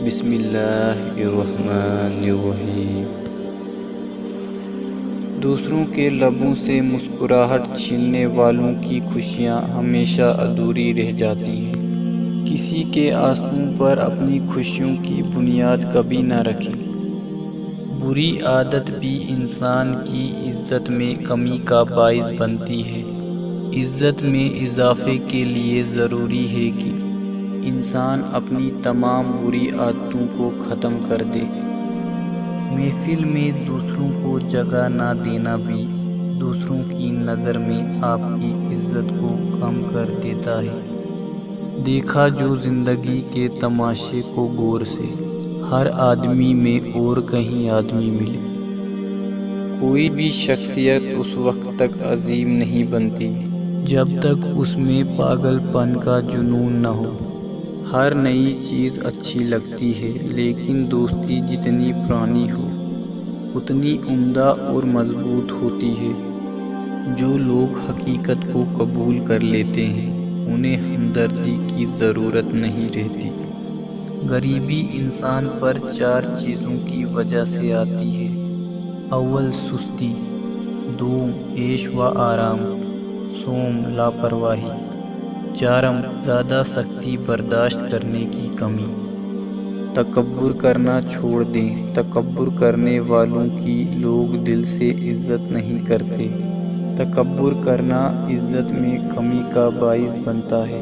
بسم اللہ الرحمن الرحیم۔ دوسروں کے لبوں سے مسکراہٹ چھیننے والوں کی خوشیاں ہمیشہ ادھوری رہ جاتی ہیں۔ کسی کے آنسوؤں پر اپنی خوشیوں کی بنیاد کبھی نہ رکھیں۔ بری عادت بھی انسان کی عزت میں کمی کا باعث بنتی ہے۔ عزت میں اضافے کے لیے ضروری ہے کہ انسان اپنی تمام بری عادتوں کو ختم کر دے۔ محفل میں دوسروں کو جگہ نہ دینا بھی دوسروں کی نظر میں آپ کی عزت کو کم کر دیتا ہے۔ دیکھا جو زندگی کے تماشے کو غور سے، ہر آدمی میں اور کہیں آدمی ملے۔ کوئی بھی شخصیت اس وقت تک عظیم نہیں بنتی جب تک اس میں پاگل پن کا جنون نہ ہو۔ ہر نئی چیز اچھی لگتی ہے، لیکن دوستی جتنی پرانی ہو اتنی عمدہ اور مضبوط ہوتی ہے۔ جو لوگ حقیقت کو قبول کر لیتے ہیں انہیں ہمدردی کی ضرورت نہیں رہتی۔ غریبی انسان پر 4 چیزوں کی وجہ سے آتی ہے: اول سستی، دوم عیش و آرام، سوم لاپرواہی، چارم زیادہ سختی برداشت کرنے کی کمی۔ تکبر کرنا چھوڑ دیں۔ تکبر کرنے والوں کی لوگ دل سے عزت نہیں کرتے۔ تکبر کرنا عزت میں کمی کا باعث بنتا ہے۔